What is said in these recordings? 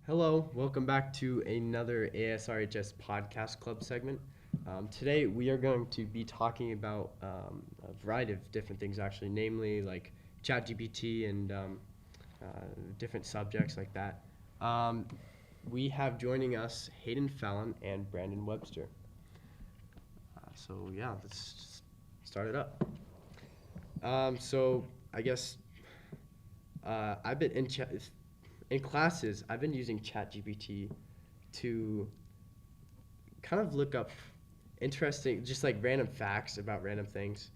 Hello, welcome back to another ASRHS podcast club segment. Today we are going to be talking about a variety of different things, actually, namely like ChatGPT and different subjects like that. We have joining us Hayden Fallon and Brandon Webster. Let's just start it up. So I guess I've been in classes, I've been using ChatGPT to kind of look up interesting, just like random facts about random things.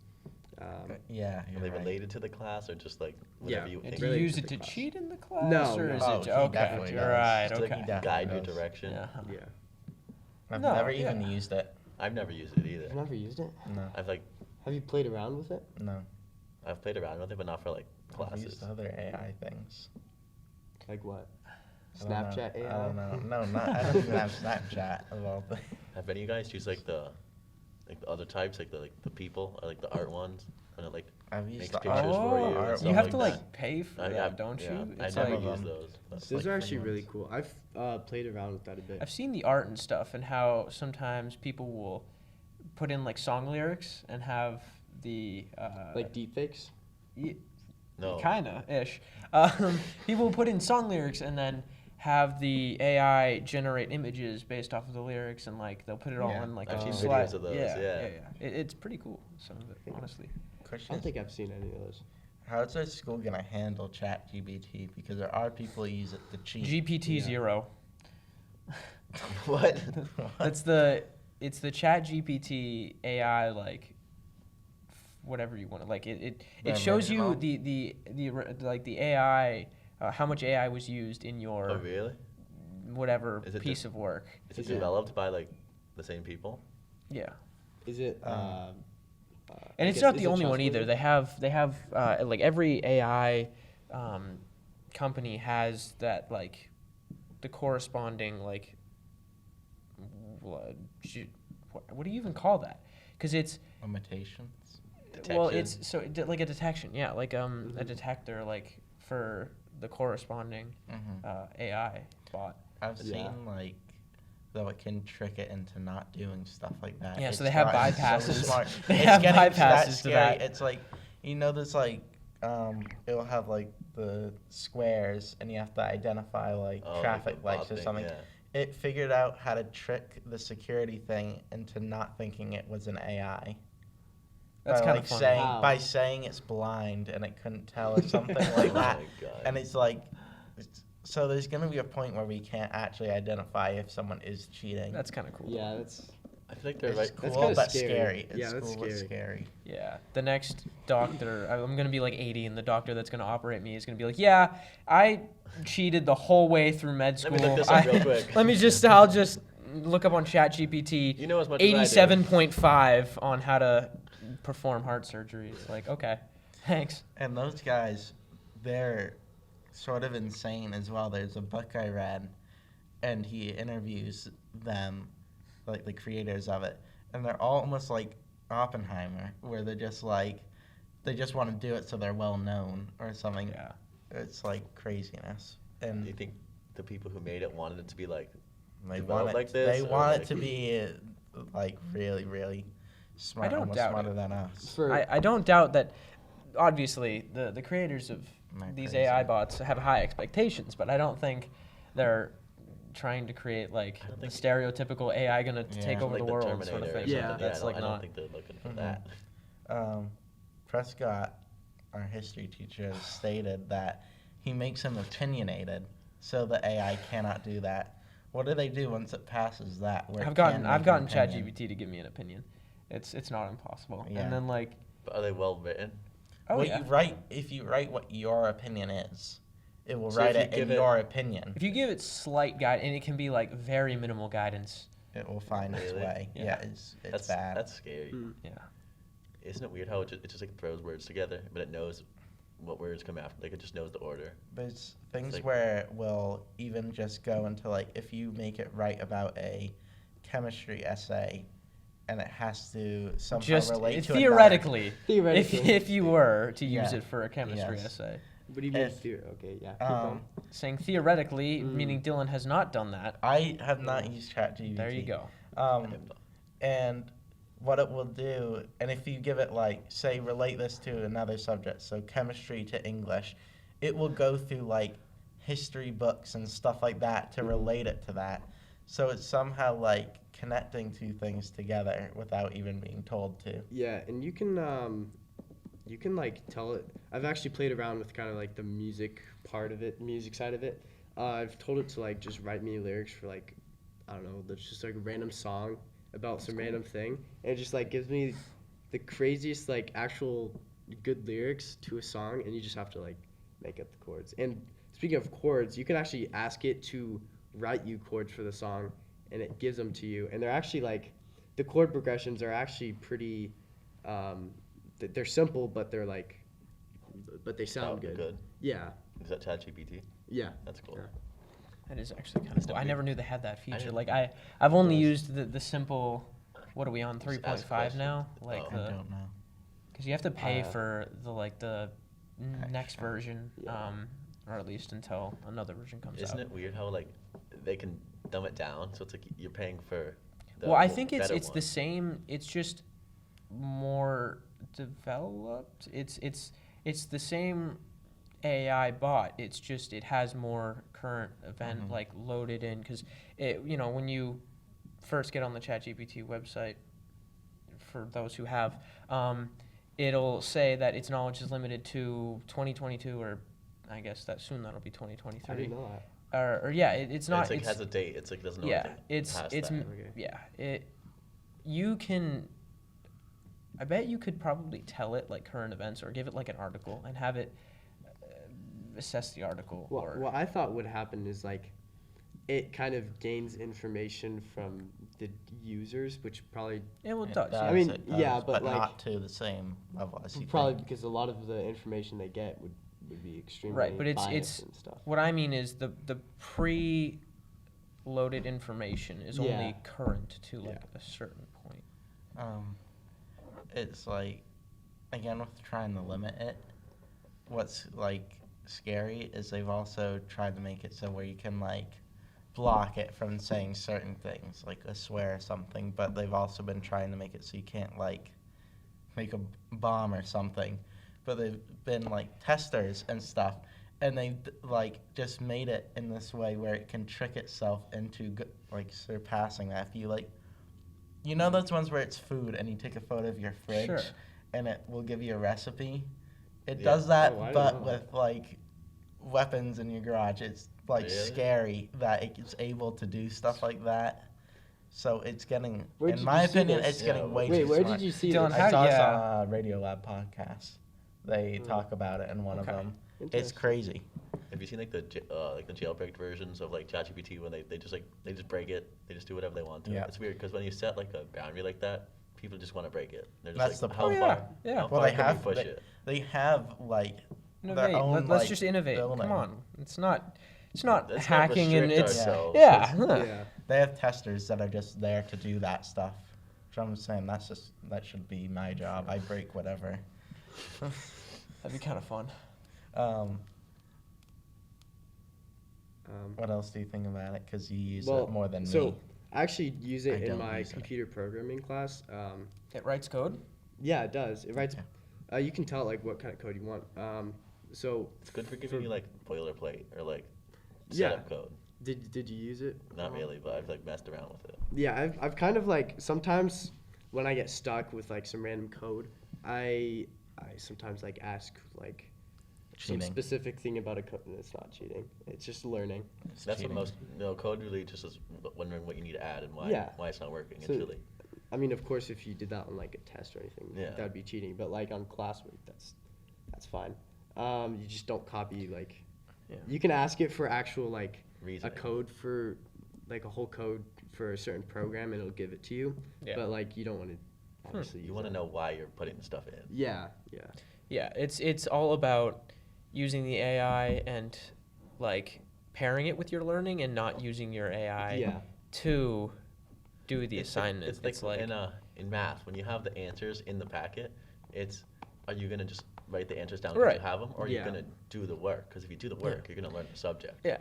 Yeah, Are they right. related to the class or just like whatever Yeah, you and think? do Do you you use use it it to to cheat cheat in the class? No, or no. is Oh, it he okay? definitely does. Right. Just like Okay. he definitely guide your does. direction. Yeah. Yeah. I've No, never even yeah. used it. I've never used it either. You've never used it? No, Have you played around with it? no. I've played around with it, but not for like I've classes. used other AI things. Like what? I don't know. Snapchat AI? I don't know. No, not. I don't even have Snapchat of all things. Have any of you guys used like the other types, like the people, or like the art ones, and it like I've makes used the pictures art, for you? and art stuff You have ones. to like like pay for that. that, don't yeah, you? I It's never like- used those. But It's Those like are free actually really ones. cool. I've played around with that a bit. I've seen the art and stuff, and how sometimes people will put in like song lyrics and have the Like deepfakes? no. kinda ish. People will put in song lyrics and then have the AI generate images based off of the lyrics, and like they'll put it all Yeah. in like I've a seen slide. videos of those, Yeah, yeah. It's pretty cool. Some of it, honestly. I Question don't is, think I've seen any of those. how's our school gonna handle ChatGPT? Because there are people who use it to cheat. GPT Yeah. 0. What? It's the Chat GPT AI, like whatever you want. Like it The shows you original? the AI, how much AI was used in Oh your really? whatever Is it piece of work. Is it Is it- developed by like the same people? Yeah. Is it? And I it's guess, not is the it only one either. trustworthy? They have like every AI company has that, like the corresponding like what do you even call that? Because it's Limitations. well, Detection? it's like a detection, yeah, like a Mhm. detector like for the corresponding AI bot. I've Yeah. seen like though it can trick it into not doing stuff like that. Yeah, so It's they have gotten so bypasses. smart. They It's have getting bypasses to scary. that. It's like there's like it'll have like the squares and you have to identify like Oh, like traffic the lights bot or thing, something. yeah. It figured out how to trick the security thing into not thinking it was an AI. That's by, kind like of funny. saying Wow. by saying it's blind and it couldn't tell or something like Oh that. my God. And it's like so there's going to be a point where we can't actually identify if someone is cheating. That's kind of cool. Yeah, that's. I feel like they're It's right. That's cool kinda but scary. scary. It's Yeah, that's cool but scary. scary. Yeah, the next doctor, I'm gonna be like 80, and the doctor that's gonna operate me is gonna be like, "Yeah, I cheated the whole way through med Let school. me look this up real quick." I'll just look up on ChatGPT. You know as much as I do. 87.5 on how to perform heart surgery. It's like, okay, thanks. And those guys, they're sort of insane as well. There's a book I read, and he interviews them, like the creators of it, and they're all almost like Oppenheimer, where they're just like, they just want to do it so they're well known or something. Yeah. It's like craziness. Do you And think the people who made it wanted it to be like they developed want it, like this, they or want like- it to be like really, really smart, don't almost doubt smarter it. than us. For I don't doubt that. Obviously, the creators of They're these crazy. AI bots have high expectations, but I don't think they're trying to create like I don't the think- stereotypical AI gonna Yeah. take over like the world Terminator sort of or thing. Yeah. something? That's I like don't not. think they're looking for Mhm. that. Prescott, our history teacher, has stated that he makes him opinionated, so the AI cannot do that. What do they do once it passes that? Where it I've can gotten make an opinion? ChatGPT to give me an opinion. It's not impossible. Yeah. And then like, But are they well written? oh what yeah. you write, if you write what your opinion is, it will So write if you it in give it- your opinion. If you give it slight guide, and it can be like very minimal guidance. It will find its Really? way. Yeah. Yeah, it's That's bad. That's scary. Mm. Yeah. Isn't it weird how it just like throws words together, but it knows what words come after? Like it just knows the order. There's things like- where it will even just go into like if you make it write about a chemistry essay, and it has to somehow Just relate to theoretically, Theoretically. if you were to use Yeah. it for a chemistry Yes. essay. What do you mean If, fear? Okay, yeah. Keep going. Um, Saying theoretically, Mm. meaning Dylan has not done that. Mm. Meaning Dylan has not done that. I have not Yeah. used ChatGPT. There you go. I have not. And what it will do, and if you give it like, say, relate this to another subject, so chemistry to English, it will go through like history books and stuff like that to relate it to that. So it's somehow like connecting two things together without even being told to. Yeah, and you can like tell it. I've actually played around with kind of like the music part of it, music side of it. I've told it to like just write me lyrics for like, I don't know, there's just like a random song about some random thing, and it just like gives me the craziest like actual good lyrics to a song, and you just have to like make up the chords. And speaking of chords, you can actually ask it to write you chords for the song, and it gives them to you. And they're actually like, the chord progressions are actually pretty. They're simple, but they're like, but they sound good. Yeah, Is that ChatGPT? yeah. That's cool. Yeah. That is actually kind of That's cool. I weird. never knew they had that feature. didn't- Like I've only does. used the simple. What are we on? Just ask 3.5 questions. now. Like Oh. I don't know. because you have to pay Uh, for the next Extra. version, Yeah. or at least until another version comes Isn't out. it weird how like they can dumb it down? So it's like you're paying for. Well, I the think it's better the one. same. It's just more developed. It's the same AI bot. It's just it has more current event Mhm. like loaded in because it when you first get on the ChatGPT website, for those who have, it'll say that its knowledge is limited to 2022 or I guess that soon that'll be I 2023. didn't know that. Or yeah, it's not. It's like has a date. It's like doesn't know yeah, anything it's past it's that. Okay. yeah. You can. I bet you could probably tell it like current events or give it like an article and have it assess the article. Well, or what I thought would happen is like, it kind of gains information from the users, which probably yeah, well, it It does. does, I mean, it does, yeah, but, like- not to the same level as you probably think. because a lot of the information they get would be extremely Right, but biased it's and stuff. what I mean is the pre-loaded information is Yeah. only current to like Yeah. a certain point. It's like, again, with trying to limit it, what's like scary is they've also tried to make it so where you can like block it from saying certain things, like a swear or something, but they've also been trying to make it so you can't like make a bomb or something. But they've been like testers and stuff, and they like just made it in this way where it can trick itself into like surpassing that. If you like, you know those ones where it's food and you take a photo of your fridge Sure. and it will give you a recipe. It Yeah. does that, Oh, I didn't but know that. with like weapons in your garage. It's like Really? scary that it's able to do stuff like that. So it's getting, Where in did my you see opinion, this? it's Yeah, getting way Wait, too where smart. did you see Dylan, this? how- I saw it yeah. on a Radio Lab podcast. They Mm. talk about it in one Okay. of them. It's Interesting. crazy. Have you seen like the jailbreak versions of like ChatGPT when they just break it, they just do whatever they want to? Yeah. It's weird because when you set like a boundary like that, people just want to break it. They're just That's like, the how point. far? Yeah, yeah. How Well, far they can have we push it? they have like Innovate. their own. Let's like, just innovate. building. Come on, it's not Let's not hacking and restrict it's ourselves. yeah. Let's- huh. Yeah. They have testers that are just there to do that stuff. Which I'm saying that should be my job. I break whatever. That'd be kind of fun. What else do you think about it? Because you use Well, it more than so me. I actually use I it in don't my use it. computer programming class. It writes code. Yeah, it does. It writes. Okay. You can tell like what kind of code you want. So It's good for giving you like boilerplate or like Yeah. setup code. did you use it? Not really, but I've like messed around with it. Yeah, I've kind of like sometimes when I get stuck with like some random code, I sometimes like ask like some Cheating. specific thing about a code, and it's not cheating. It's just learning. It's That's cheating. what code really just is wondering what you need to add and why Yeah. why it's not working. So- It's really I mean, of course, if you did that on like a test or anything, Yeah. that would be cheating. But like on classwork, that's fine. You just don't copy like. Yeah. You can ask it for actual like reasoning. a code for like a whole code for a certain program, and it'll give it to you. Yeah. But like you don't want to obviously. You use want to that. know why you're putting the stuff in. Yeah, yeah. Yeah, it's all about using the AI and like pairing it with your learning and not using your AI Yeah. to do the assignment. It's like in math when you have the answers in the packet. It's are you gonna just write the answers down because Right. you have them, or Yeah. you're gonna do the work. Because if you do the work, you're gonna learn the subject. Yeah.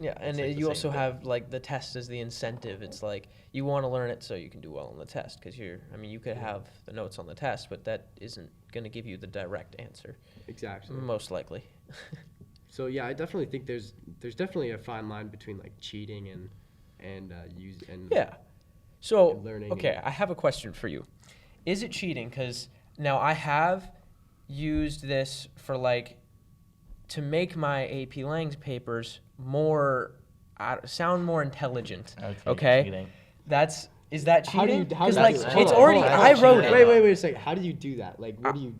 Yeah, and like the you same also thing. have like the test as the incentive. It's like you want to learn it so you can do well on the test because you could have the notes on the test, but that isn't going to give you the direct answer, Exactly. most likely. So yeah, I definitely think there's definitely a fine line between like cheating and Yeah. So, and learning okay, and- I have a question for you. Is it cheating? Because now I have used this for like to make my AP Lang's papers more sound more intelligent. Okay. Cheating. Is that How do you? cheating? How do Because you like do it? it's Hold on, already hold on, I hold on. wrote it. cheating. Wait a second. How do you do that? Like, what do you?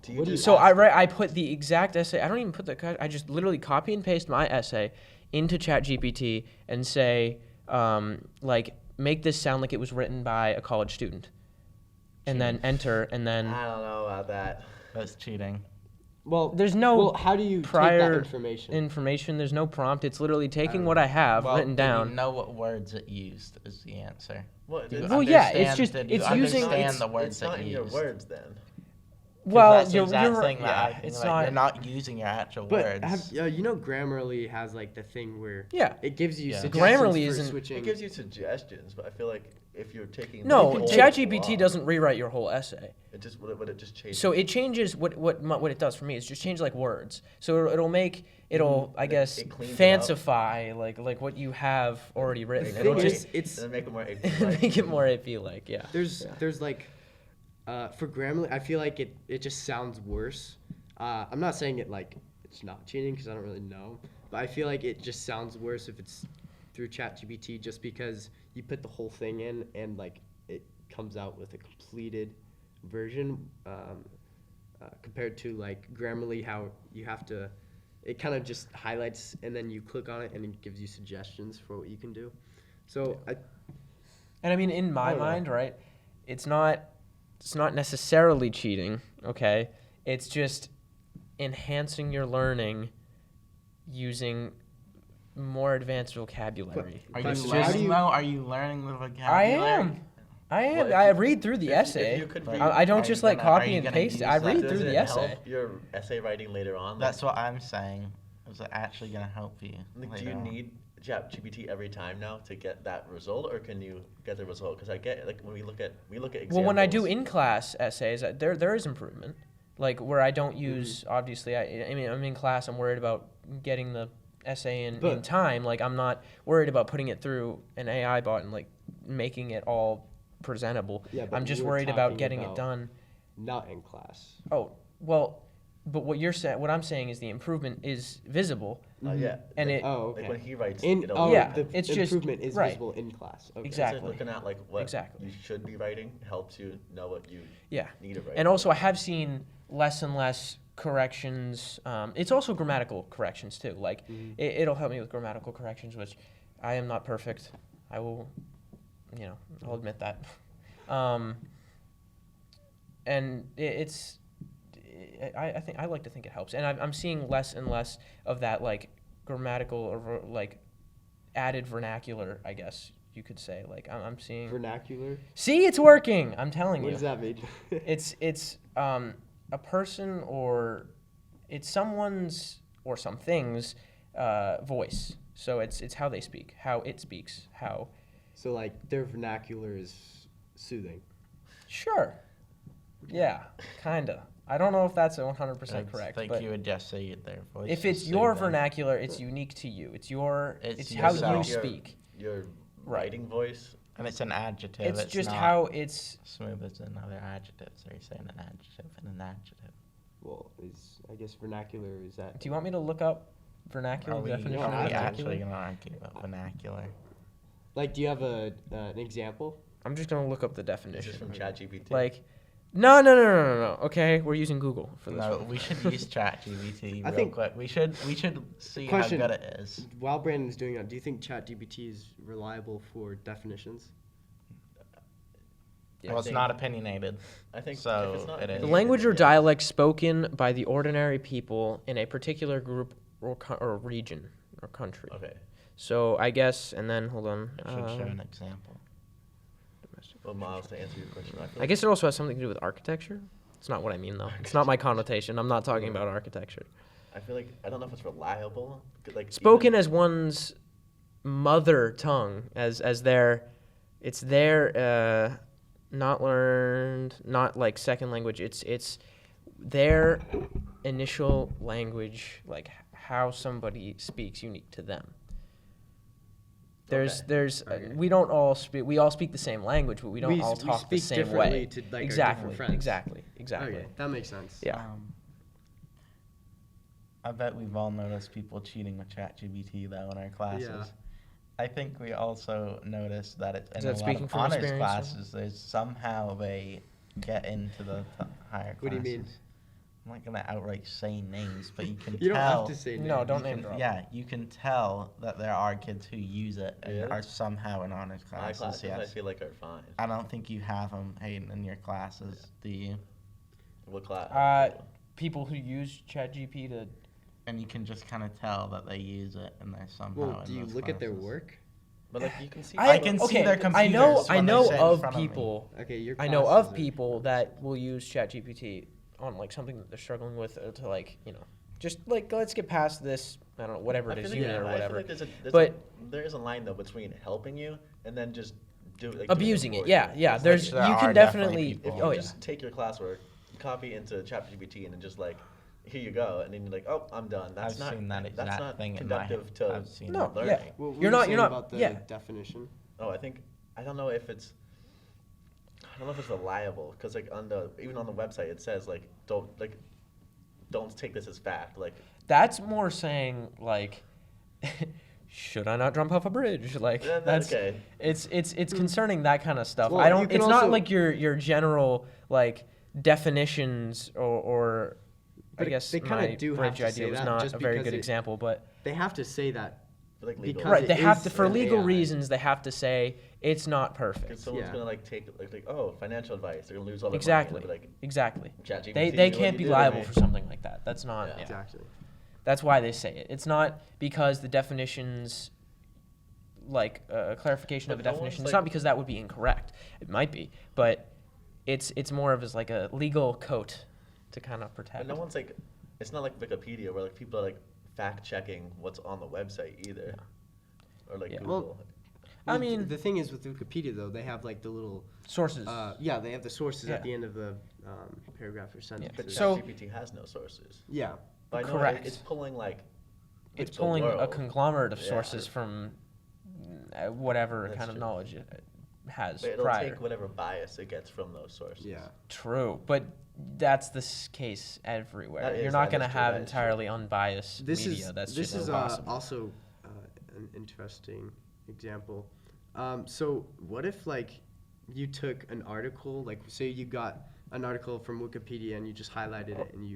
Do you What do you just So ask them? I put the exact essay. I don't even put I just literally copy and paste my essay into ChatGPT and say, like, make this sound like it was written by a college student, and then enter, and then I don't know about that. That's cheating. Well, there's no well, how do you prior take that information? information. There's no prompt. It's literally taking what I have Well, written did down. you know what words it used is the answer. Well, Do you Well, yeah, it's understand- just- did you it's using- understand it's- the words it's that not in you your used? words then. 'Cause Well, that's the you're exact right. thing that Yeah, I think, it's like, not. you're not using your actual But words. you know, Grammarly has like the thing where Yeah. it gives you Yeah. suggestions Grammarly for isn't- switching. It gives you suggestions, but I feel like if you're taking No, the whole ChatGPT law, doesn't rewrite your whole essay. It just would it just change. So it changes what it does for me is just change like words. So it'll I guess It cleans it up. fancify like what you have already written. The It'll thing just is, and then make it more make it more AP like, yeah. there's like for Grammarly, I feel like it just sounds worse. I'm not saying it like it's not cheating because I don't really know, but I feel like it just sounds worse if it's through ChatGPT just because you put the whole thing in and like it comes out with a completed version compared to like Grammarly how you have to it kind of just highlights and then you click on it and it gives you suggestions for what you can do. So And I mean in I my don't know. mind, right? It's not necessarily cheating, okay? It's just enhancing your learning using more advanced vocabulary. Are you Question, learning how do you- though? Are you learning the vocabulary? I am. Well, if I you- read through the if essay. you could But read- I don't are just you like gonna- are copy you and gonna paste it. use I that? read Does through it the essay. help your essay writing later on? That's what I'm saying. Is it actually going to help you? Like, do later you on? need ChatGPT every time now to get that result, or can you get the result? Because I get like when we look at examples. Well, when I do in-class essays, there is improvement. Like where I don't use, obviously, I mean, I'm in class, I'm worried about getting the essay in But- time. Like I'm not worried about putting it through an AI bot and like making it all presentable. Yeah, but I'm just we were worried about talking getting it about- done. not in class. Oh, well, but what I'm saying is the improvement is visible. yeah, And like, it- Oh, okay. like when he writes, In, it'll oh, Yeah, the it's just- improvement is right. visible in class. Okay. Exactly. It's like looking at like what Exactly. you should be writing helps you know what you Yeah. need to write. And also, I have seen less and less corrections. It's also grammatical corrections too. Like it'll help me with grammatical corrections, which I am not perfect. I will, I'll admit that. And I think I like to think it helps, and I'm seeing less and less of that like grammatical or like added vernacular, I guess you could say. Like I'm seeing. Vernacular. See, it's working. I'm telling What you. does that mean? It's a person or it's someone's or something's voice. So it's how they speak, how it speaks, how. So like their vernacular is soothing. Sure. Yeah, kinda. I don't know if that's 100% I correct, think but you would just say it their voice. if is it's your soothing. vernacular, it's unique to you. It's It's how you yourself. speak. Your writing voice. And it's an adjective. It's just not how it's. smooth as another adjective. So you're saying an adjective and an adjective. Well, I guess vernacular is that. Do you want me to look up vernacular Are we, definition? no, of are we I- actually vernacular? going to argue about vernacular? Like, do you have an example? I'm just gonna look up the Is this definition. from ChatGPT? Like, no. Okay, we're using Google for this No, one. we should use ChatGPT I real think- quick. We should see Question. how good it is. While Brandon's doing that, do you think ChatGPT is reliable for definitions? Well, it's not opinionated. I think so if it's not it is. The Yeah, language or yeah. dialect spoken by the ordinary people in a particular group or region or country. Okay. So I guess, and then hold on. It should show an example. Well, Miles, to answer your question, I guess it also has something to do with architecture. It's not what I mean, though. It's not my connotation. I'm not talking about architecture. I feel like I don't know if it's reliable. Like Spoken even, as one's mother tongue, as their, it's their, not learned, not like second language. It's their initial language, like how somebody speaks unique to them. There's Okay. we don't all speak. We all speak the same language, but we don't all we talk the speak same differently way. to, like, our exactly, different friends. exactly. Okay, that makes sense. Yeah. I bet we've all noticed people cheating with ChatGPT though in our classes. Yeah. I think we also noticed that it's Is in that a lot speaking of from honors experience? classes. There's somehow they get into the higher classes. What do you mean? I'm not gonna outright say names, but you can You don't tell. have to say No, names. don't you name can- drop. Yeah, you can tell that there are kids who use it and Really? are somehow in honors my classes. classes, I Yes. feel like are fine. I don't think you have them, Hayden, in your classes, do you? What class? People who use ChatGPT to And you can just kind of tell that they use it and they're somehow Well, in do you those look at their classes. work? But like you can see. I can see their I know computers when they know sit in of front of me. people. Okay, your I know classes of are- people that will use ChatGPT on like something that they're struggling with to like, just like let's get past this, I don't know, whatever I it is, feel unit or I feel whatever. like But- there is a line though between helping you and then just doing Abusing it, for yeah, you. yeah. It's There's like, there you are can definitely definitely. people. if you Oh yeah. just take your classwork, copy into ChatGPT, and then just like, here you go, and then you're like, oh, I'm done. That's I've not seen that that's exact not thing in my conductive to I've seen No, that. learning. yeah. What were You're you not- saying you're not- about the yeah. definition. Oh, I don't know if it's reliable because like even on the website it says like don't take this as fact. Like That's more saying like, should I not jump off a bridge? Like Yeah, that's okay. it's concerning that kind of stuff. Well, I you don't. can It's also- not like your general like definitions or I But guess they kinda my do have bridge to idea say was that not just a very because good it- example, but They have to say that for, like legal. Because right, it they have is to for an legal AI. reasons they have to say it's not Because perfect. someone's Yeah. gonna like take like oh financial advice they're gonna lose all their Exactly. money. They'll be Exactly. like ChatGPT. They what can't you be do to liable me. for something like that. That's not. Yeah. Yeah. exactly. That's why they say it. It's not because the definitions, like a clarification of a But no one's, definition. It's like- not because that would be incorrect. It might be, but it's more of as like a legal coat to kind of protect. But no one's like, it's not like Wikipedia where like people are like fact checking what's on the website either, or like Yeah. Google. I Well, mean- the thing is with Wikipedia though, they have like the little Sources. yeah, they have the sources at Yeah. the end of the paragraph or sentence. But So- ChatGPT has no sources. Yeah, But I know Correct. it's pulling like. it's the pulling a world. conglomerate of Yeah. sources from whatever That's kind of true. knowledge it has But it'll prior. take whatever bias it gets from those sources. yeah. True, but that's the case everywhere. That You're is- not that going to is true, have that is true. entirely unbiased This media. is That's this just is impossible. also an interesting example. So what if like you took an article, like say you got an article from Wikipedia and you just highlighted it and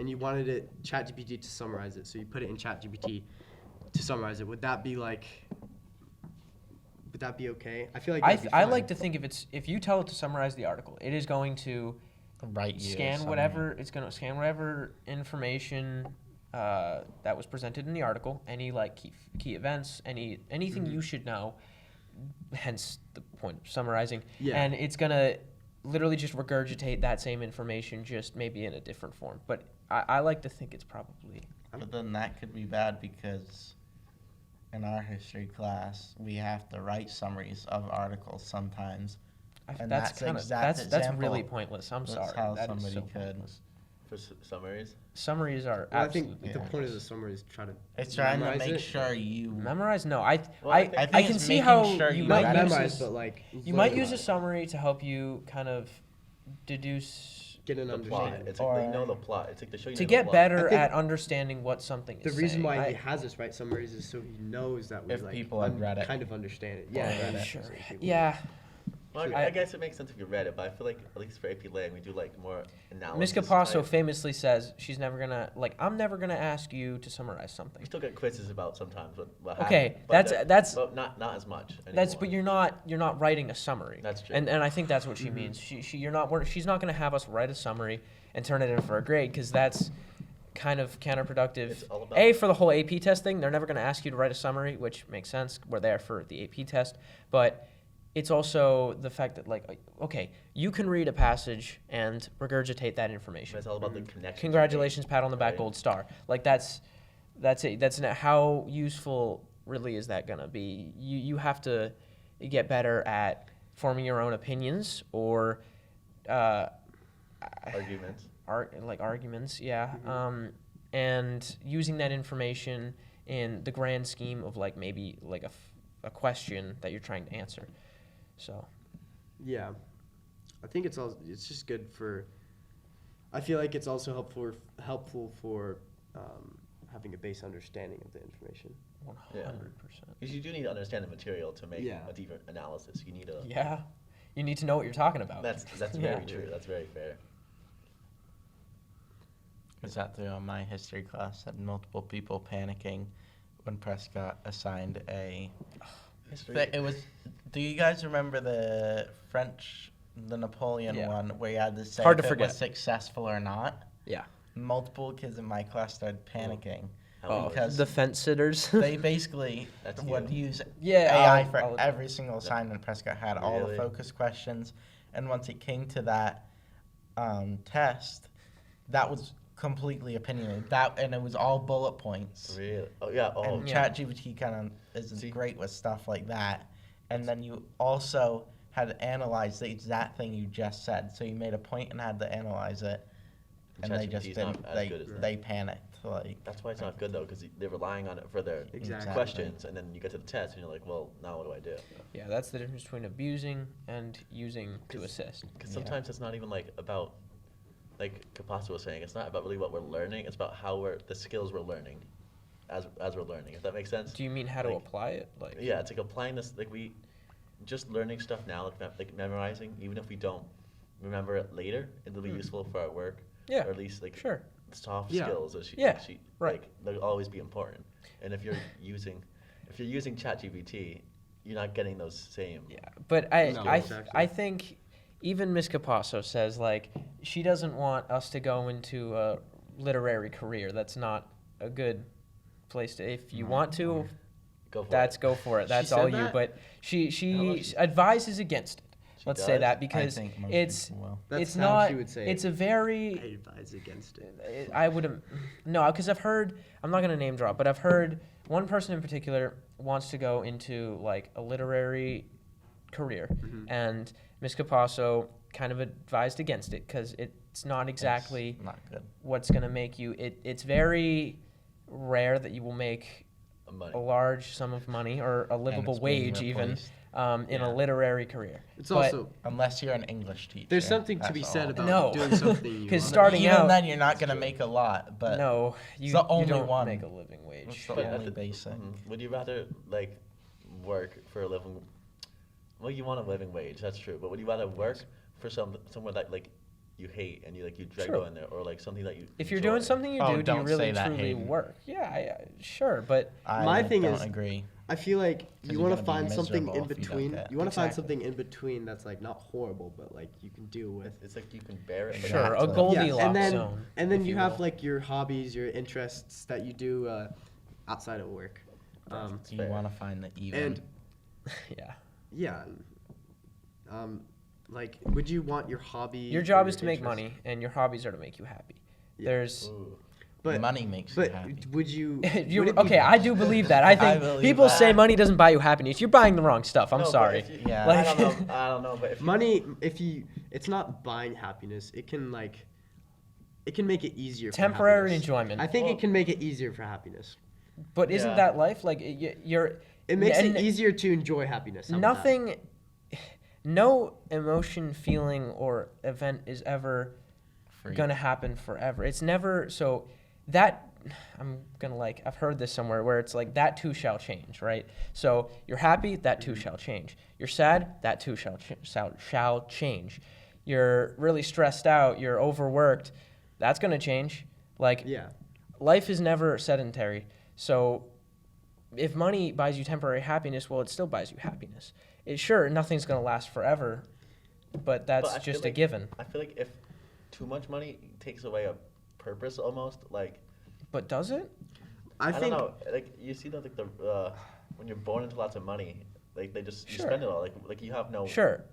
you wanted it ChatGPT to summarize it, so you put it in ChatGPT to summarize it. Would that be okay? I feel like that'd be I fine. like to think if you tell it to summarize the article, it is going to Right. scan whatever it's going to scan whatever information that was presented in the article, any like key events, anything Mm-hmm. you should know. Hence the point of summarizing. Yeah. And it's gonna literally just regurgitate that same information, just maybe in a different form. But I like to think it's probably But then that could be bad because in our history class, we have to write summaries of articles sometimes. And that's that's the kind of exact that's example. really pointless. I'm That's sorry. how That is somebody so could. pointless. For summaries. Summaries are Well, I think absolutely the point of pointless. the summary is try to It's trying to memorize make it. sure you. Memorize? No, I Well, I think- I think I can it's see making how sure you you might not use memorize, use but like you might learn use a about it. summary to help you kind of deduce Get an The plot. understanding. It's like they know Or- the plot. It's like they show you to the get plot. better I think at understanding what something is The reason saying. why I- he has us write summaries is so he knows that we If like people had read it. kind of understand it. Or Yeah, read it. Sure. so people- Yeah. Well, I- I guess it makes sense if you read it, but I feel like at least for AP Lang we do like more analysis. Ms. Capasso type. famously says she's never gonna I'm never gonna ask you to summarize something. We still get quizzes about sometimes what Okay, happened, but that's- but not as much. That's anymore. but you're not writing a summary. That's true. And I think that's what she means. She's not going to have us write a summary and turn it in for a grade because that's kind of counterproductive. It's all about- A, for the whole AP test thing, they're never going to ask you to write a summary, which makes sense. We're there for the AP test, but it's also the fact that, like, okay, you can read a passage and regurgitate that But information. it's all about the connection. Congratulations, pat on the back, right? gold star. Like, that's it. That's not, how useful really is that gonna be? You have to get better at forming your own opinions or Arguments. arguments, yeah. And using that information in the grand scheme of, like, maybe like a question that you're trying to answer. So Yeah, I think it's just good for. I feel like it's also helpful for having a base understanding of the information. 100%. Because you do need to understand the material to make Yeah. a deeper analysis. You need to. Yeah, you need to know what you're talking about. That's Yeah. very true. That's very fair. I sat through on my history class had multiple people panicking when Prescott assigned a. History. It was. Do you guys remember the Napoleon Yeah. one where you had to say Hard if to it forget. was successful or not? Yeah. Multiple kids in my class started panicking How because The fence sitters. they basically That's would you. use Yeah, AI I'll- for I'll- every single assignment. Prescott had all the Really? focus questions, and once it came to that test, that was completely opinionated. And it was all bullet points. Really? Oh yeah. Oh. And Yeah. ChatGPT kind of isn't See? great with stuff like that. And then you also had to analyze the exact thing you just said. So you made a point and had to analyze it, and they just ChatGPT is not didn't. as good as They panicked. Like That's why it's not good though, because they're relying on it for their Exactly. questions, and then you get to the test, and you're like, well, now what do I do? Yeah, that's the difference between abusing and using to assist. Because Yeah. sometimes it's not even like about, like Capasso was saying, it's not about really what we're learning. It's about how the skills we're learning, as we're learning. If that makes sense. Do you mean how to Like, apply it? Like, Yeah, it's like applying this. Like we, just learning stuff now, like memorizing. Even if we don't remember it later, it'll be useful for our work. Yeah, Or at least like sure. soft Yeah. skills. Yeah, right. Like they'll always be important. And if you're using ChatGPT, you're not getting those same. Yeah, but I No, I exactly. I think even Miss Capasso says, like, she doesn't want us to go into a literary career. That's not a good place to. If you want to, Go for that's it. go for it. She That's said all you. that? But she How much- advises against it. She Let's say does? that I because think most it's people will. That's it's how not. she would say It's it. a very. I advise against it. I would no, because I've heard. I'm not gonna name drop, but I've heard one person in particular wants to go into, like, a literary career, and Miss Capasso kind of advised against it because it's not exactly It's not good. what's gonna make you. It's very rare that you will make Money. a large sum of money or a And livable it's being wage even replaced. in Yeah. a literary career. It's But- also Unless you're an English teacher. there's something to that's be said all. about No. doing something. You 'Cause love. starting Even out- then, you're not That's gonna true. make a lot. But no, you, the only you don't one. make a living wage. It's the But only at the- basic. Would you rather like work for a living? Well, you want a living wage. That's true. But would you rather work for somewhere that like you hate and you dread Sure. going there, or like something that you? If you're enjoy? doing something you Oh, do you don't really say that, truly Hayden. work? Yeah, sure, but I My thing don't is- agree. I feel like 'Cause you you're want to gonna be find something miserable in if you don't between. get- You want to find Exactly. something in between that's like not horrible, but like you can deal with. It's like you can bear it. but sure, not a to- Goldilocks and then zone. and then if you you have will. like your hobbies, your interests that you do outside of work. That's You fair. want to find the even. And Yeah. yeah, like would you want your hobby? Your or job your is to make interest- money, and your hobbies are to make you happy. Yeah. There's. Ooh. But money makes you but happy. would you? You're, would it be- okay, I do believe that. I think believe people say that. money doesn't buy you happiness. You're buying the wrong stuff. I'm No, but sorry. if you- Yeah. I Like- don't know. I don't know. But if you- Money, it's not buying happiness. It can make it easier. for Temporary happiness. enjoyment. I think Well- it can make it easier for happiness. But isn't Yeah. that life? Like, you're. It makes and it easier to enjoy happiness. How about that? Nothing. No emotion, feeling, or event is ever Free. gonna happen forever. It's never so that I'm gonna I've heard this somewhere where it's like that too shall change, right? So you're happy, that too shall change. You're sad, that too shall change. You're really stressed out, you're overworked, that's gonna change. Like Yeah. life is never sedentary. So if money buys you temporary happiness, well, it still buys you happiness. Sure, nothing's gonna last forever, but that's I feel just a like- given. I feel like if too much money takes away a purpose, almost like But does it? I think don't know. Like you see that like the when you're born into lots of money, Like they just you Sure. spend it all. Like you have no. Sure.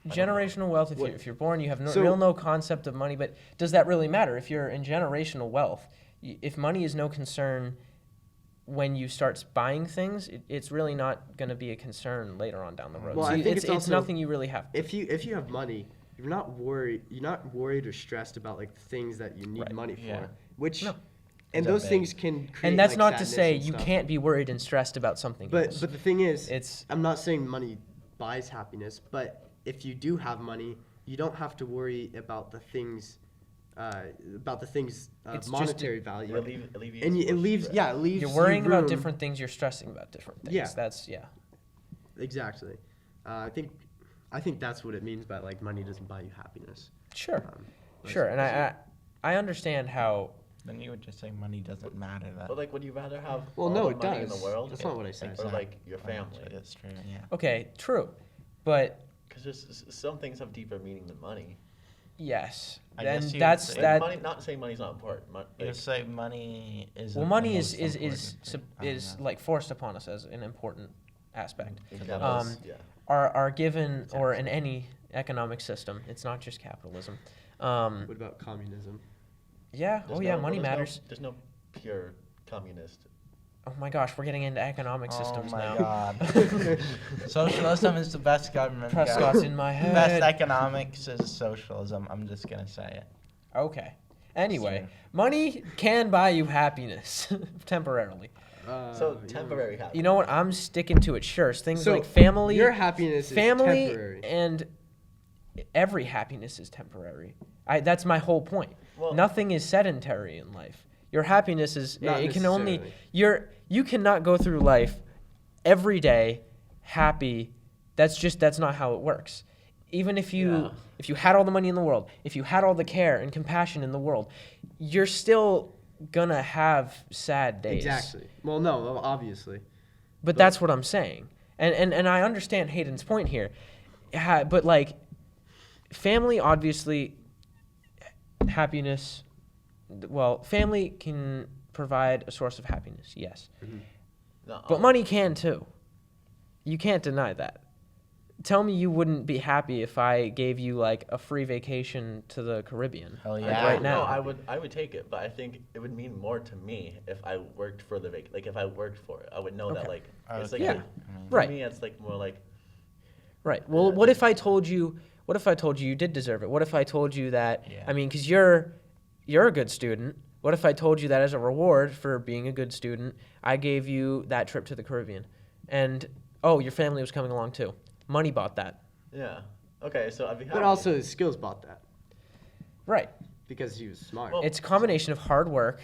I don't know. Generational wealth, What- if you're born, you have So- no concept of money, but does that really matter? If you're in generational wealth, if money is no concern when you start buying things, it's really not going to be a concern later on down the road. Well, So I think it's it's also- nothing you really have to. If you have money, you're not worried or stressed about like the things that you need Right. money for, Yeah. which No. and Is that those big? things can create And that's like, not to sadness say and you stuff. can't be worried and stressed about something else. But the thing is, It's I'm not saying money buys happiness, but if you do have money, you don't have to worry about the things of It's just monetary It value. alleviates And it more leaves, stress. yeah, it leaves you're you worrying about room- different things, you're stressing about different things. Yeah. That's Exactly. I think that's what it means by like money doesn't buy you happiness. Sure. But- Sure. And I understand how Then you would just say money doesn't matter. That. But like, would you rather have Well, all no, the it money in does. the world, That's not what I said. or like your Financially, family? That's true. Yeah. okay, true. But Because some things have deeper meaning than money. yes. I Then guess you would that's say- Like that money, not saying money's not important. You say money is. well the money most is important thing. I don't is know. like forced upon us as an important aspect. Capitalists, yeah. Are given or in any economic system, it's not just capitalism. What about communism? Yeah, There's yeah, no- money well, there's no- matters. There's no pure communist. Oh my gosh, we're getting into economic systems oh my now. God. Socialism is the best government. Prescott's guys. in my The best head. economics is socialism. I'm just gonna say it. Okay. Anyway, Sure. money can buy you happiness temporarily. So temporary happiness. You know what? I'm sticking to it. Sure, things So like family, your happiness family, is temporary. and every happiness is temporary. That's my whole point. Well- Nothing is sedentary in life. Your happiness is Not it can only necessarily. you cannot go through life every day happy. That's not how it works. Even if you had all the money in the world, if you had all the care and compassion in the world, you're still gonna have sad days. Exactly. Well, no, obviously. But that's what I'm saying. And I understand Hayden's point here. But like family obviously happiness well, family can provide a source of happiness, yes. No, But money can too. You can't deny that. Tell me you wouldn't be happy if I gave you like a free vacation to the Caribbean. Hell I- yeah. Right now. No, I would take it, but I think it would mean more to me if I worked for the like if I worked for it, I would know that Okay. like it's like Yeah. for Right. me it's like more like Right. Well, what if I told you you did deserve it? What if I told you that Yeah. I mean, cuz you're a good student. What if I told you that as a reward for being a good student, I gave you that trip to the Caribbean? And oh, your family was coming along too. Money bought that. yeah. Okay, so I'd be happy. But also his skills bought that Right. because he was smart. Well, It's a combination of hard work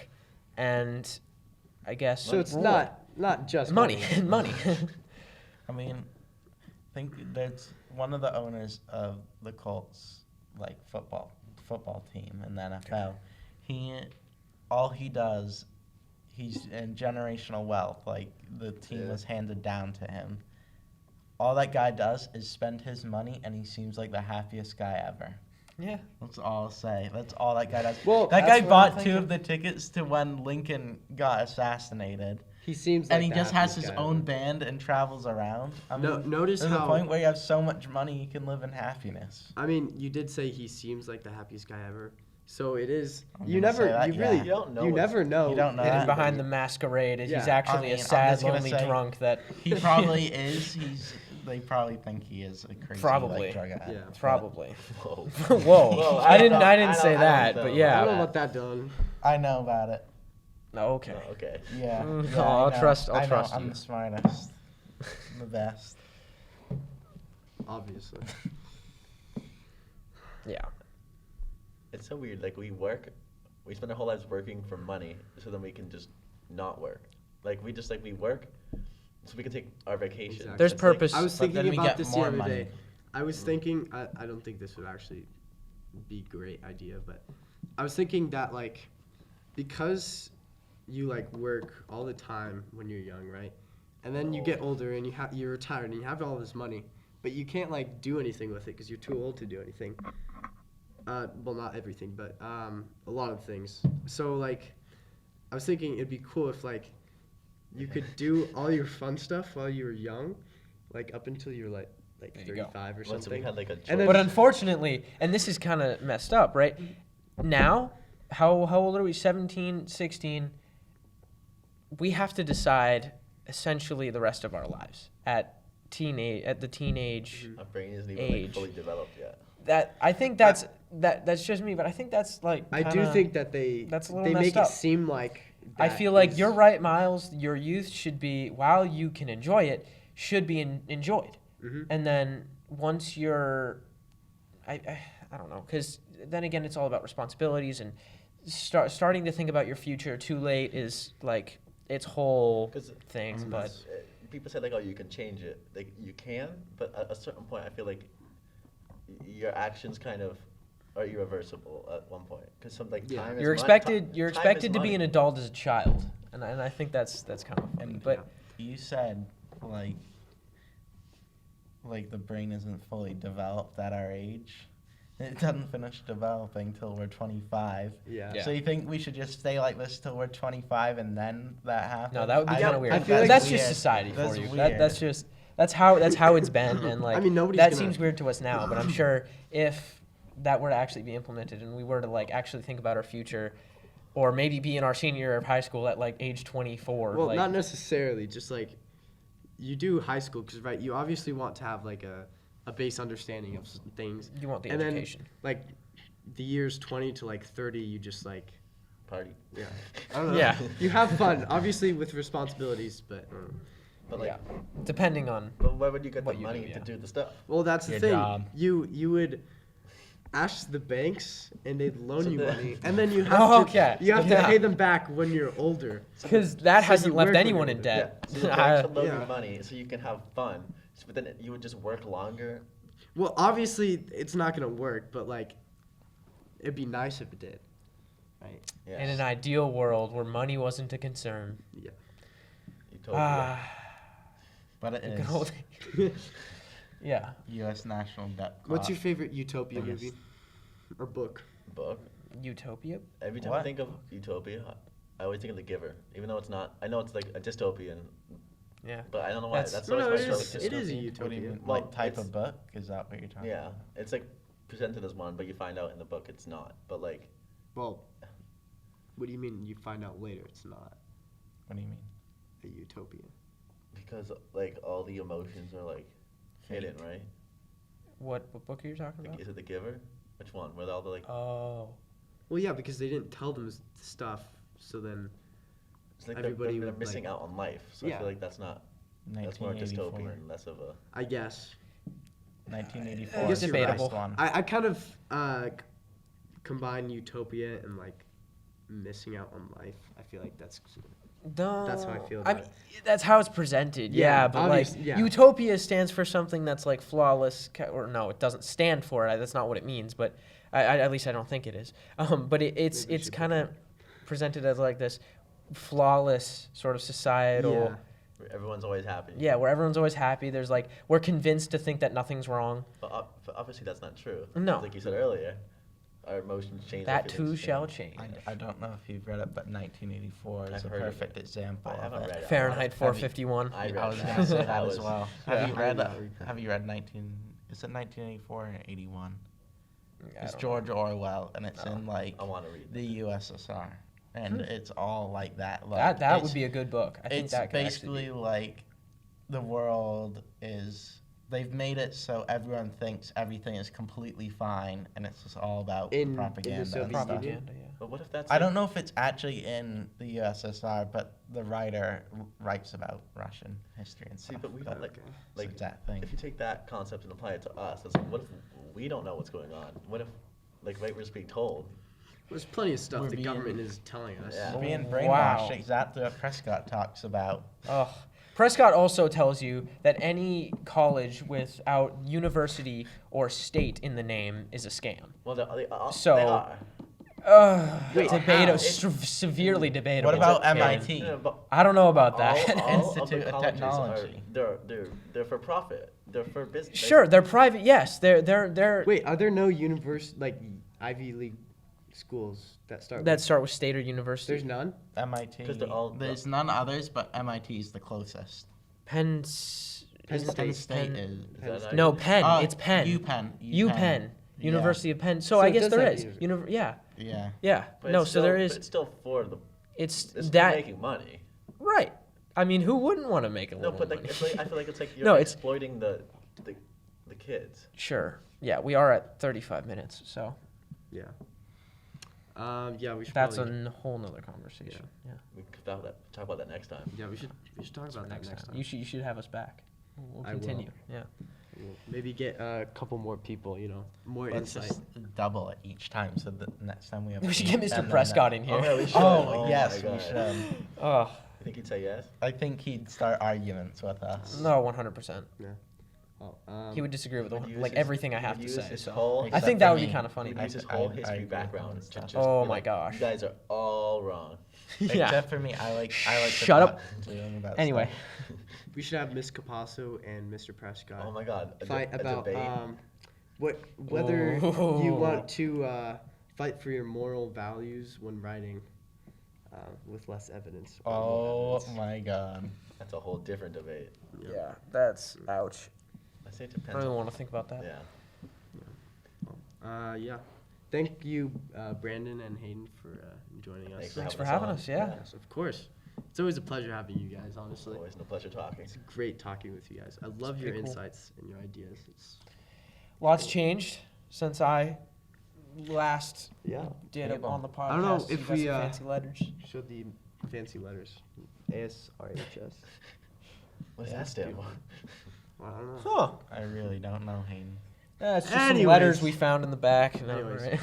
and I guess so it's reward. not just money and money. I mean, I think there's one of the owners of the Colts, like football team in the NFL. All he does, he's in generational wealth. Like the team Yeah. was handed down to him. All that guy does is spend his money, and he seems like the happiest guy ever. Yeah. That's all I'll say. That's all that guy does. Well, that that's guy what I'm bought two thinking. of the tickets to when Lincoln got assassinated. He seems like And he the just has happiest his guy own ever. band and travels around. I No- mean, notice there's how- a point where you have so much money you can live in happiness. I mean, you did say he seems like the happiest guy ever. So it is. I'm You gonna never. say that, You yeah. really. You don't know You what's- never know. You don't know Hidden that. behind the masquerade, Yeah. he's actually I mean, a I'm sad, just gonna lonely say- drunk that He probably is. They probably think he is a crazy Probably. like, drug addict. Yeah. but probably. Whoa. Whoa. Whoa, I didn't don't- I didn't say don't that, know but I yeah. don't know about that, Dylan. I know about it. Oh, okay. Oh, okay. Yeah. Mm, yeah, I'll I know. trust- I'll I know, trust I'm you. the smartest. I'm the best. Obviously. Yeah. It's so weird. Like we spend our whole lives working for money, so then we can just not work. Like we work, so we can take our vacation. Exactly. There's It's like- purpose. I was But thinking then we about get this the more other money. day. I was thinking. I don't think this would actually be a great idea, but I was thinking that like because you like work all the time when you're young, right? And then you get older and you're retired and you have all this money, but you can't like do anything with it because you're too old to do anything. Well, not everything, but a lot of things. So like, I was thinking it'd be cool if like you could do all your fun stuff while you were young, like up until you're like There you go. 35 or What, so we something. had like a And choice. then- But unfortunately, and this is kind of messed up, right? Now, how old are we? 17, 16. We have to decide essentially the rest of our lives at the teenage. Our brain isn't even like age. fully developed yet. That I think that's just me, but I think that's like I do kinda- think that that's a little they messed make up. it seem like I that feel like is- you're right, Miles. Your youth should be, while you can enjoy it, should be enjoyed. Mhm. And then once you're, I don't know, because then again, it's all about responsibilities and starting to think about your future too late is like its whole 'Cause thing. But people say like, oh, you can change it. Like you can, but at a certain point, I feel like your actions kind of are irreversible at one point. Because some like Yeah. time is you're mon- expected ti- you're time is expected to be money. an adult as a child, and I think that's kind of funny. And But you said like the brain isn't fully developed at our age. It doesn't finish developing till we're 25. Yeah. Yeah. So you think we should just stay like this till we're 25 and then that happens? no, that would be kind of weird. I feel like That's weird. just society That's for you. weird. That's just that's how it's been, and like I mean, nobody's that gonna- seems weird to us now. But I'm sure if that were to actually be implemented, and we were to like actually think about our future, or maybe be in our senior year of high school at like age 24. Well, like, not necessarily. Just like you do high school, because right, you obviously want to have like a base understanding of things, you want the and then education. like the years 20 to like 30, you just like Party. yeah, I don't know. Yeah. You have fun, obviously with responsibilities, but But like, Yeah, depending on but where would you get What the you do, money yeah. to do the stuff? well, that's the Your thing. job. You would ask the banks, and they'd loan So you the- money, and then you have Oh, to okay. you have Yeah. to pay them back when you're older. because that So hasn't you left work when anyone you're in older. debt. Yeah. So the banks will loan Yeah. you money so you can have fun. So, but then you would just work longer. Well, obviously it's not gonna work, but like it'd be nice if it did, right? Yes. In an ideal world where money wasn't a concern. Yeah. Utopia. But it the is. good old- yeah. U.S. national debt. What's your clock. favorite Utopia Biggest. movie or book? Book. Utopia. Every time I What? think of Utopia, I always think of The Giver. Even though it's not, I know it's like a dystopian, Yeah. but I don't know why. That's- That's No, always it my is. show. It is a What do you utopia. mean? Well, Like type it's- of book? Is that what you're talking Yeah, it's like presented as one, but you find out in the book it's not. But like, Well, what do you mean? You find out later it's not What do you mean? a utopia. because like all the emotions are like hidden, right? What book are you talking Like, about? is it The Giver? Which one? Where all the like, Oh. Well, yeah, because they didn't tell them stuff, so then it's like everybody they're would, missing like- out on life. So I Yeah. feel like that's not. That's more 1984. dystopian, less of a. I guess 1984 I guess is the you're right. best one. I kind of combine utopia and like missing out on life. I feel like that's No. That's how I feel I about mean, that's how it's presented. Yeah, Yeah, but like obvious- yeah. utopia stands for something that's like flawless, or no, it doesn't stand for it. That's not what it means. But I at least I don't think it is. But it's Maybe we should kind of presented as like this flawless sort of societal. Yeah. Where everyone's always happy. Yeah, where everyone's always happy. There's like we're convinced to think that nothing's wrong. But obviously that's not true. No. Like you said earlier, our emotions change. our That too feelings shall change. change. I don't know if you've read it, but 1984 is I've a heard of perfect it. example I of haven't it. read it. Fahrenheit Have you- 451. I read I was that. gonna say that That as was- well. Yeah. Have you read? I read that. Have you read 19? Is it 1984 or 81? I It's don't George Orwell, and it's No. in like I want to read. the USSR, and it's all like that. Like, That it's- would be a good book. I think It's that could basically like the world is. They've made it so everyone thinks everything is completely fine, and it's just all about In the propaganda. and Soviet stuff. Union? propaganda. Yeah. But what if that's? I like- don't know if it's actually in the USSR, but the writer writes about Russian history and See, stuff. but we don't like. Okay. it's Like, that thing. if you take that concept and apply it to us, it's like, what if we don't know what's going on? What if, like, right, we're just being told? There's plenty of stuff We're the being- government is telling us. Yeah. We're being Wow. brainwashed. Exactly what Prescott talks about. Ugh. Prescott also tells you that any college without university or state in the name is a scam. Well, So- they are. Wait, Debatable, how? severely debatable. What about It's okay. MIT? No, but I don't know about that. all of Institute the of colleges Technology. they're for profit. They're for business. Sure, they're private. Yes, they're Wait, are there no like Ivy League schools that start? that with, start with state or university. there's none. MIT. 'Cause they're all- There's none others, but MIT is the closest. Penn Penn Penn State. State Penn- is. Is that State. not No, good? Penn. It's Penn. UPenn. UPenn. Yeah. University of Penn. So So I it guess does there have is. university. Yeah. Yeah. Yeah. But No, it's so there still- is. But it's still for the. It's It's that. making money. Right. I mean, who wouldn't want to make a No, little but like, money? it's like I feel like it's like you're No, it's- exploiting the kids. Sure. Yeah, we are at 35 minutes, so Yeah. Yeah, we should. that's probably, a whole nother conversation. Yeah. We could talk about that next time. Yeah, we should talk about that next time. You should have us back. We'll I will. continue. Yeah. We'll maybe get a couple more people. More Let's insight. just double it each time, so the next time we have. We should eight, get Mr. and then Prescott that- in here. Oh, yeah, we should. Oh, Oh yes, my we God. should. Oh, You think he'd say yes? I think he'd start arguments with us. no, 100%. Oh, He would disagree with Would use like his- everything I would have to use say. his So whole- I Except think for that would be me. kind of funny. He'd I- use his I- whole I history agree background. with To that. just Oh be my like, gosh. You guys are all wrong. Yeah. Except for me, I like to Shut up. talk to him about Anyway, stuff. we should have Miss Capasso and Mr. Prescott Oh my God. fight a about debate. whether Ooh. you want to fight for your moral values when writing with less evidence. or more Oh evidence. my god. That's a whole different debate. yeah, that's ouch. I say it I depends. don't even want to think about that. Yeah. Yeah. Thank you, Brandon and Hayden, for joining us. Thanks for us having on. us. Yeah. Yes, of course. It's always a pleasure having you guys. Honestly, Always a pleasure talking. it's great talking with you guys. I love your pretty cool. insights and your ideas. It's Lots changed since I last yeah. did it on the podcast. I don't know You if got we, some fancy letters. Showed the fancy letters. ASRHS. What does that stand for? Well, I don't know. Huh. I really don't know, Hayden. Yeah, it's just some Anyways. letters we found in the back. No, Anyways. right.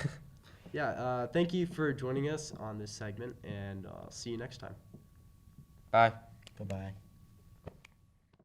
Yeah. Thank you for joining us on this segment, and see you next time. Bye. Bye bye.